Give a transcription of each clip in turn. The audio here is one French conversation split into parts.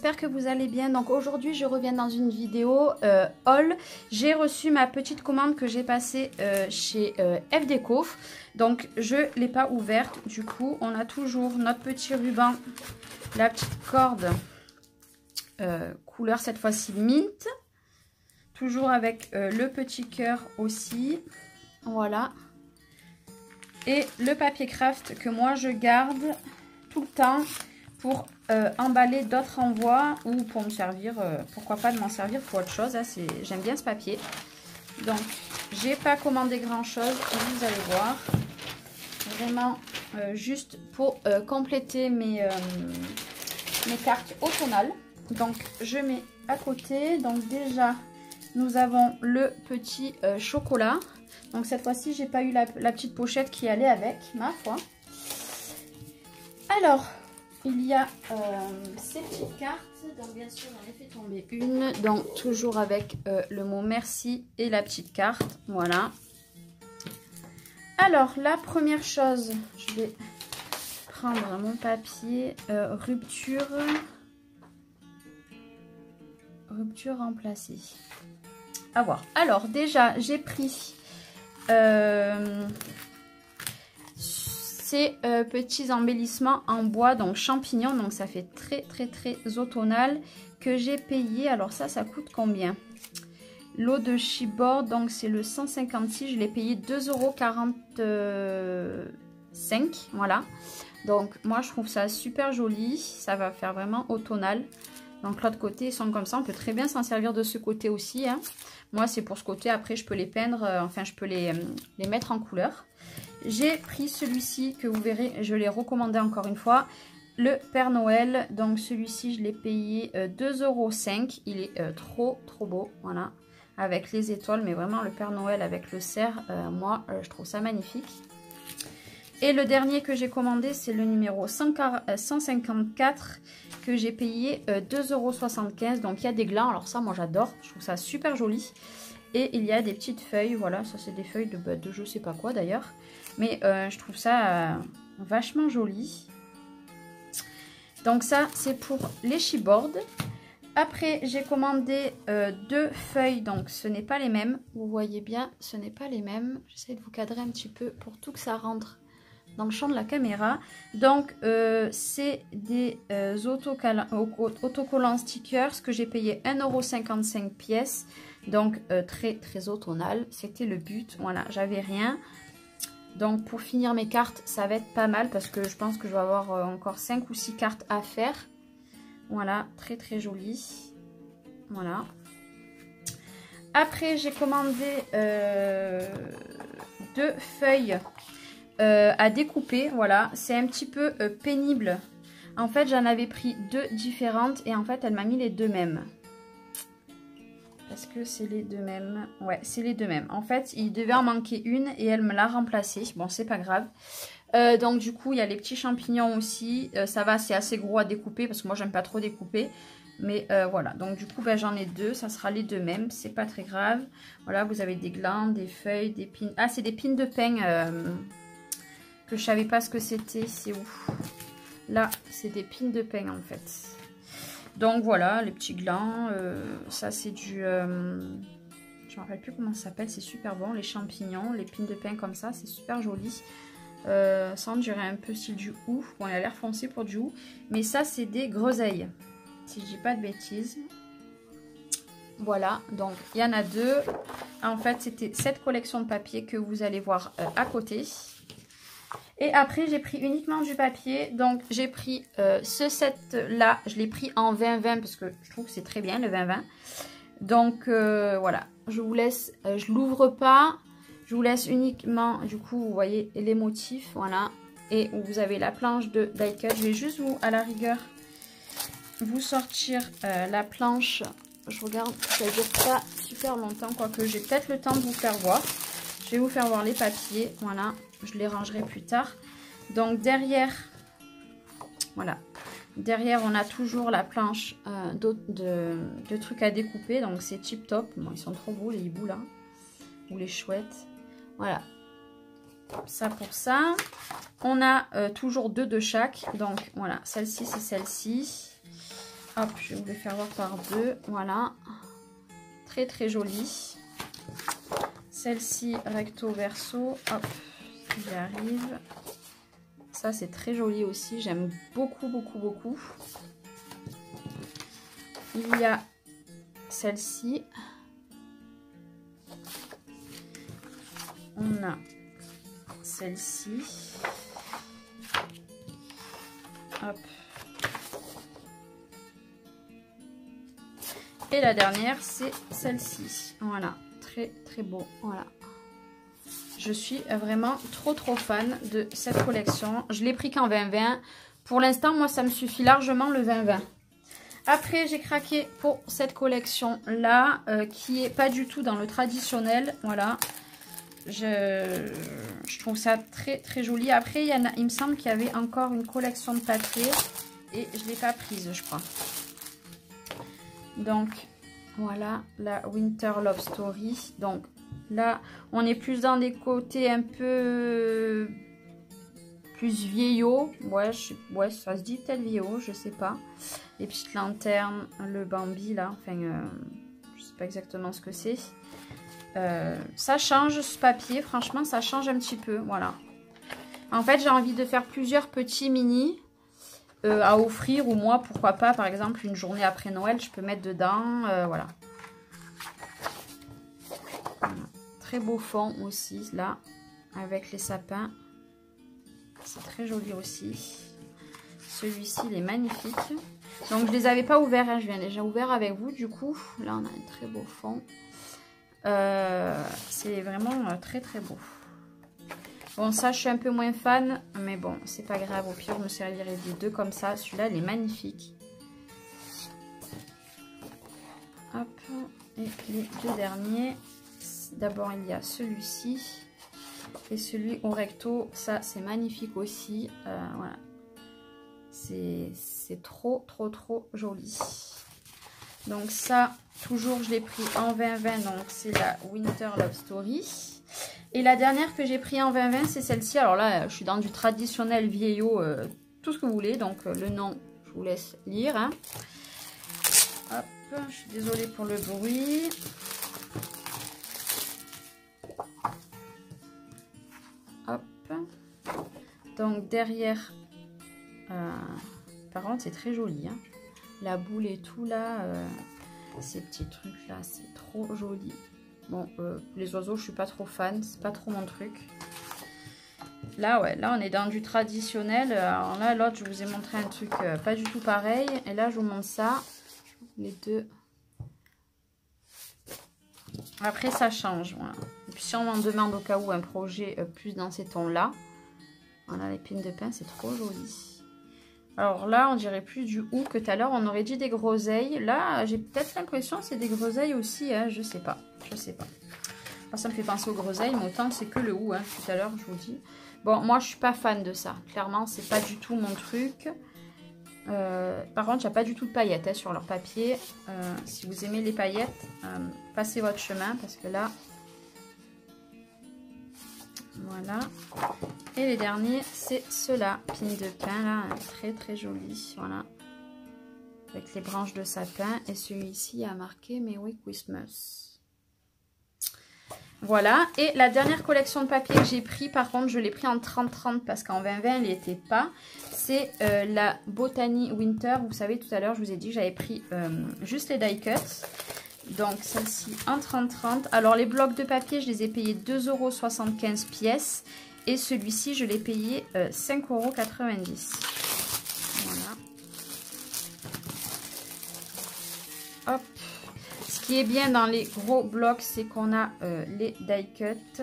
j'espère que vous allez bien. Donc aujourd'hui je reviens dans une vidéo haul. J'ai reçu ma petite commande que j'ai passée chez FDeco. Donc je ne l'ai pas ouverte. Du coup on a toujours notre petit ruban, la petite corde couleur cette fois-ci mint. Toujours avec le petit cœur aussi. Voilà. Et le papier craft que moi je garde tout le temps pour emballer d'autres envois ou pour me servir, pourquoi pas de m'en servir pour autre chose. Hein, j'aime bien ce papier. Donc, j'ai pas commandé grand chose, vous allez voir. Vraiment, juste pour compléter mes cartes automnales. Donc, je mets à côté. Donc, déjà, nous avons le petit chocolat. Donc, cette fois-ci, j'ai pas eu la petite pochette qui allait avec, ma foi. Alors, il y a ces petites cartes. Donc, bien sûr, j'en ai fait tomber une. Donc, toujours avec le mot merci et la petite carte. Voilà. Alors, la première chose, je vais prendre mon papier rupture remplacée. À voir. Alors, déjà, j'ai pris ces petits embellissements en bois, donc champignons, donc ça fait très automnal, que j'ai payé. Alors ça coûte combien? L'eau de Chibord, donc c'est le 156, je l'ai payé 2,45 €. Voilà, donc moi je trouve ça super joli, ça va faire vraiment automnal. Donc l'autre côté ils sont comme ça, on peut très bien s'en servir de ce côté aussi, hein. Moi c'est pour ce côté, après je peux les peindre, enfin je peux les mettre en couleur. J'ai pris celui-ci que vous verrez, je l'ai recommandé encore une fois, le Père Noël. Donc celui-ci je l'ai payé 2,05 €, il est trop beau, voilà, avec les étoiles, mais vraiment le Père Noël avec le cerf, moi je trouve ça magnifique. Et le dernier que j'ai commandé, c'est le numéro 154 que j'ai payé 2,75 €. Donc il y a des glands, alors ça moi j'adore, je trouve ça super joli. Et il y a des petites feuilles, voilà, ça c'est des feuilles de je sais pas quoi d'ailleurs. Mais je trouve ça vachement joli. Donc ça c'est pour les chipboards. Après j'ai commandé deux feuilles, donc ce n'est pas les mêmes. Vous voyez bien, ce n'est pas les mêmes. J'essaie de vous cadrer un petit peu pour tout que ça rentre dans le champ de la caméra. Donc c'est des autocollants stickers que j'ai payé 1,55 € pièce. Donc très automnal, c'était le but. Voilà, j'avais rien. Donc pour finir mes cartes, ça va être pas mal parce que je pense que je vais avoir encore 5 ou 6 cartes à faire. Voilà, très joli. Voilà. Après j'ai commandé deux feuilles à découper. Voilà, c'est un petit peu pénible. En fait j'en avais pris deux différentes et en fait elle m'a mis les deux mêmes. Est-ce que c'est les deux mêmes? Ouais, c'est les deux mêmes. En fait, il devait en manquer une et elle me l'a remplacée. Bon, c'est pas grave. Donc, du coup, il y a les petits champignons aussi. Ça va, c'est assez gros à découper parce que moi, j'aime pas trop découper. Mais voilà. Donc, du coup, ben, j'en ai deux. Ça sera les deux mêmes. C'est pas très grave. Voilà, vous avez des glands, des feuilles, des pins. Ah, c'est des pins de peigne que je savais pas ce que c'était. C'est où? Là, c'est des pins de peigne en fait. Donc voilà, les petits glands, ça c'est du... je ne me rappelle plus comment ça s'appelle, c'est super bon. Les champignons, les pins de pin comme ça, c'est super joli. Ça on dirait un peu style du hou. Bon, il a l'air foncé pour du hou. Mais ça c'est des groseilles, si je dis pas de bêtises. Voilà, donc il y en a deux. En fait, c'était cette collection de papier que vous allez voir à côté. Et après, j'ai pris uniquement du papier. Donc, j'ai pris ce set-là. Je l'ai pris en 20-20 parce que je trouve que c'est très bien, le 20-20. Donc, voilà. Je vous laisse... je l'ouvre pas. Je vous laisse uniquement, du coup, vous voyez les motifs. Voilà. Et vous avez la planche de die-cut. Je vais juste vous, à la rigueur, vous sortir la planche. Je regarde, ça ne dure pas super longtemps. Quoique, j'ai peut-être le temps de vous faire voir. Je vais vous faire voir les papiers. Voilà. Je les rangerai plus tard. Donc derrière, voilà, derrière on a toujours la planche de trucs à découper. Donc c'est tip top. Bon, ils sont trop beaux les hiboux là, ou les chouettes. Voilà, ça pour ça. On a toujours deux de chaque. Donc voilà, celle-ci c'est celle-ci. Hop, je vais vous les faire voir par deux. Voilà. Très très jolie. Celle-ci recto verso. Hop, j'y arrive. Ça c'est très joli aussi. J'aime beaucoup beaucoup beaucoup. Il y a celle-ci. On a celle-ci. Hop. Et la dernière, c'est celle-ci. Voilà, très très beau. Voilà. Je suis vraiment trop fan de cette collection. Je l'ai pris qu'en 2020. Pour l'instant, moi, ça me suffit largement le 2020. Après, j'ai craqué pour cette collection-là, qui est pas du tout dans le traditionnel. Voilà. Je trouve ça très très joli. Après, il me semble qu'il y avait encore une collection de papier. Et je ne l'ai pas prise, je crois. Donc, voilà la Winter Love Story. Donc, là, on est plus dans des côtés un peu plus vieillots. Ouais, ouais, ça se dit peut-être vieillot, je sais pas. Les petites lanternes, le Bambi, là. Enfin, je sais pas exactement ce que c'est. Ça change ce papier. Franchement, ça change un petit peu. Voilà. En fait, j'ai envie de faire plusieurs petits mini. À offrir, ou moi pourquoi pas, par exemple une journée après Noël, je peux mettre dedans, voilà. Très beau fond aussi là, avec les sapins, c'est très joli aussi. Celui-ci il est magnifique, donc je les avais pas ouverts, hein. Je viens déjà ouvert avec vous, du coup là on a un très beau fond, c'est vraiment très très beau. Bon, ça, je suis un peu moins fan, mais bon, c'est pas grave. Au pire, je me servirai des deux comme ça. Celui-là, il est magnifique. Hop, et les deux derniers. D'abord, il y a celui-ci et celui au recto. Ça, c'est magnifique aussi. Voilà. C'est trop joli. Donc ça, toujours, je l'ai pris en 2020. Donc, c'est la Winter Love Story. Et la dernière que j'ai pris en 2020, c'est celle-ci. Alors là, je suis dans du traditionnel vieillot, tout ce que vous voulez. Donc le nom, je vous laisse lire. Hein. Hop, je suis désolée pour le bruit. Hop. Donc derrière, par contre, c'est très joli. Hein. La boule et tout là, ces petits trucs là, c'est trop joli. Bon, les oiseaux, je suis pas trop fan, c'est pas trop mon truc. Là, ouais, là, on est dans du traditionnel. Alors là, l'autre, je vous ai montré un truc pas du tout pareil. Et là, je vous montre ça. Les deux. Après, ça change, voilà. Et puis, si on m'en demande au cas où un projet plus dans ces tons-là. Voilà, l'épine de pin, c'est trop joli. Alors là, on dirait plus du hou que tout à l'heure. On aurait dit des groseilles. Là, j'ai peut-être l'impression que c'est des groseilles aussi. Hein, je sais pas. Je sais pas. Alors, ça me fait penser aux groseilles, mais autant c'est que le hou. Hein, tout à l'heure, je vous dis. Bon, moi, je suis pas fan de ça. Clairement, c'est pas du tout mon truc. Par contre, il n'y a pas du tout de paillettes hein, sur leur papier. Si vous aimez les paillettes, passez votre chemin parce que là... Voilà. Et les derniers, c'est ceux-là. Pine de pin, là, très joli. Voilà. Avec les branches de sapin. Et celui-ci a marqué Merry Christmas. Voilà. Et la dernière collection de papier que j'ai pris, par contre, je l'ai pris en 30-30 parce qu'en 20-20, elle n'y était pas. C'est la Botany Winter. Vous savez, tout à l'heure, je vous ai dit que j'avais pris juste les die cuts. Donc, celle-ci en 30-30. Alors, les blocs de papier, je les ai payés 2,75 € pièce. Et celui-ci, je l'ai payé 5,90 €. Voilà. Hop. Ce qui est bien dans les gros blocs, c'est qu'on a les die cuts.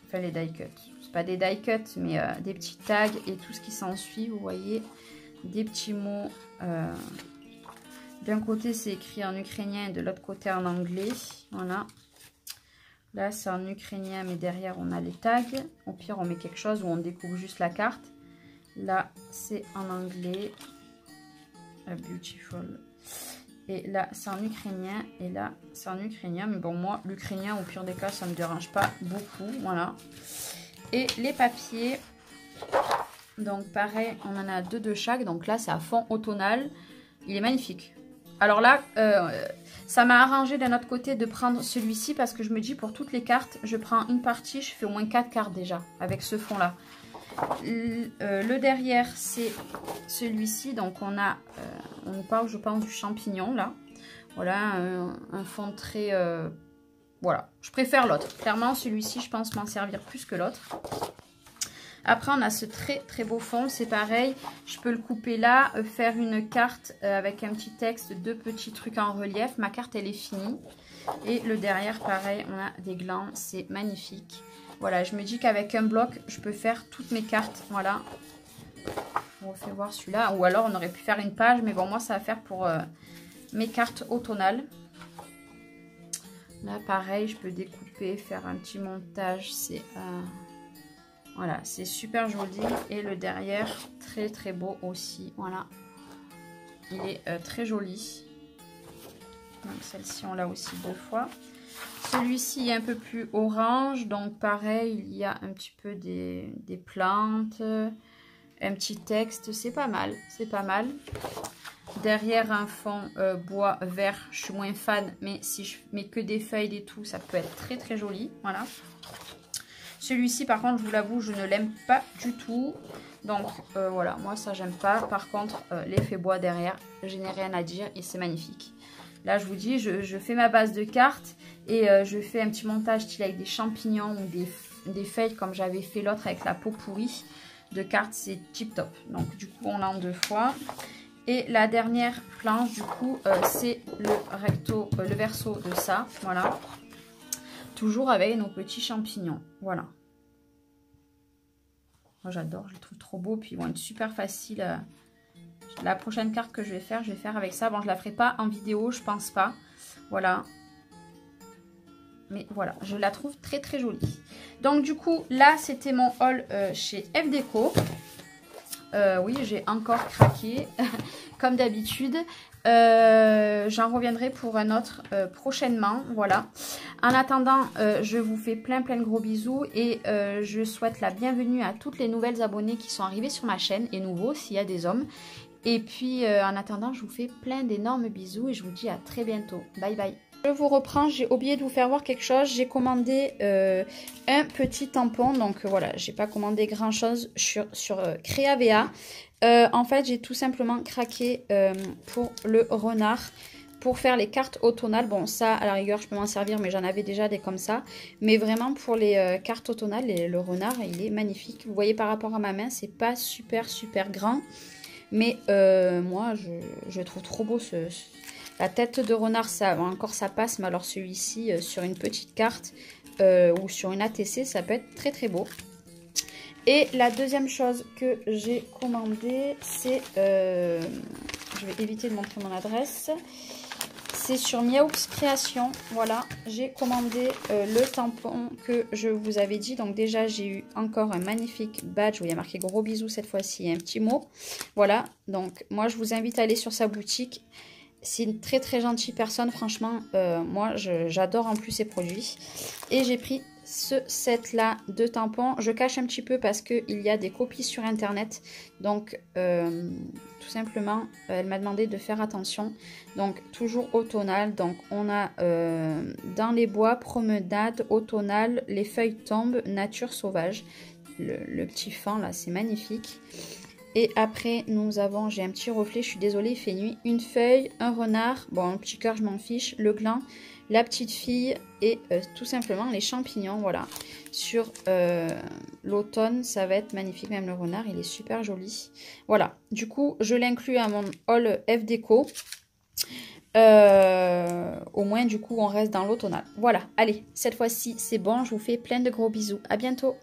Enfin, les die cuts. C'est pas des die cuts, mais des petits tags et tout ce qui s'ensuit. Vous voyez, des petits mots... D'un côté, c'est écrit en ukrainien et de l'autre côté en anglais. Voilà. Là, c'est en ukrainien, mais derrière, on a les tags. Au pire, on met quelque chose où on découpe juste la carte. Là, c'est en anglais. Beautiful. Et là, c'est en ukrainien. Et là, c'est en ukrainien. Mais bon, moi, l'ukrainien, au pire des cas, ça ne me dérange pas beaucoup. Voilà. Et les papiers. Donc, pareil, on en a deux de chaque. Donc là, c'est à fond automnal. Il est magnifique. Alors là, ça m'a arrangé d'un autre côté de prendre celui-ci parce que je me dis pour toutes les cartes, je prends une partie, je fais au moins 4 cartes déjà avec ce fond-là. Le derrière, c'est celui-ci. Donc on nous parle, je pense, du champignon là. Voilà, un fond très... voilà, je préfère l'autre. Clairement, celui-ci, je pense m'en servir plus que l'autre. Après, on a ce très très beau fond. C'est pareil, je peux le couper là, faire une carte avec un petit texte, 2 petits trucs en relief. Ma carte, elle est finie. Et le derrière, pareil, on a des glands. C'est magnifique. Voilà, je me dis qu'avec un bloc, je peux faire toutes mes cartes. Voilà. On refait voir celui-là. Ou alors, on aurait pu faire une page. Mais bon, moi, ça va faire pour mes cartes automnales. Là, pareil, je peux découper, faire un petit montage. C'est... voilà, c'est super joli. Et le derrière, très très beau aussi. Voilà. Il est très joli. Donc celle-ci, on l'a aussi 2 fois. Celui-ci est un peu plus orange. Donc pareil, il y a un petit peu des plantes. Un petit texte. C'est pas mal. C'est pas mal. Derrière un fond bois vert. Je suis moins fan. Mais si je mets que des feuilles et tout, ça peut être très très joli. Voilà. Celui-ci, par contre, je vous l'avoue, je ne l'aime pas du tout. Donc, voilà, moi, ça, j'aime pas. Par contre, l'effet bois derrière, je n'ai rien à dire et c'est magnifique. Là, je vous dis, je fais ma base de cartes et je fais un petit montage style avec des champignons ou des feuilles comme j'avais fait l'autre avec la peau pourrie de cartes. C'est tip top. Donc, du coup, on l'a en 2 fois. Et la dernière planche, du coup, c'est le verso de ça. Voilà. Toujours avec nos petits champignons. Voilà. Moi, j'adore, je le trouve trop beau. Puis ils vont être super faciles. La prochaine carte que je vais faire avec ça. Bon, je la ferai pas en vidéo, je pense pas. Voilà. Mais voilà, je la trouve très très jolie. Donc du coup, là, c'était mon haul chez FDeco. Oui, j'ai encore craqué, comme d'habitude. J'en reviendrai pour un autre prochainement, voilà. En attendant, je vous fais plein de gros bisous et je souhaite la bienvenue à toutes les nouvelles abonnées qui sont arrivées sur ma chaîne et nouveaux s'il y a des hommes. Et puis en attendant, je vous fais plein d'énormes bisous et je vous dis à très bientôt. Bye bye. Je vous reprends, j'ai oublié de vous faire voir quelque chose. J'ai commandé un petit tampon, donc voilà, j'ai pas commandé grand chose sur Créavea. En fait, j'ai tout simplement craqué pour le renard, pour faire les cartes automnales. Bon, ça, à la rigueur, je peux m'en servir, mais j'en avais déjà des comme ça. Mais vraiment, pour les cartes automnales, le renard, il est magnifique. Vous voyez, par rapport à ma main, c'est pas super grand. Mais moi, je trouve trop beau la tête de renard, ça encore ça passe, mais alors celui-ci sur une petite carte ou sur une ATC, ça peut être très très beau. Et la deuxième chose que j'ai commandé, c'est, je vais éviter de montrer mon adresse, c'est sur Miaoux Création. Voilà, j'ai commandé le tampon que je vous avais dit. Donc déjà, j'ai eu encore un magnifique badge où il y a marqué gros bisous cette fois-ci et un petit mot. Voilà, donc moi je vous invite à aller sur sa boutique. C'est une très très gentille personne, franchement, moi j'adore en plus ses produits. Et j'ai pris ce set là de tampons. Je cache un petit peu parce qu'il y a des copies sur internet. Donc tout simplement, elle m'a demandé de faire attention. Donc toujours automnal. Donc on a dans les bois, promenade, automnal, les feuilles tombent, nature sauvage. Le petit fan là, c'est magnifique. Et après, nous avons, j'ai un petit reflet, je suis désolée, il fait nuit. Une feuille, un renard, bon, un petit cœur, je m'en fiche, le gland, la petite fille et tout simplement les champignons, voilà. Sur l'automne, ça va être magnifique, même le renard, il est super joli. Voilà, du coup, je l'inclus à mon haul FDeco. Au moins, du coup, on reste dans l'automnal. Voilà, allez, cette fois-ci, c'est bon, je vous fais plein de gros bisous. À bientôt.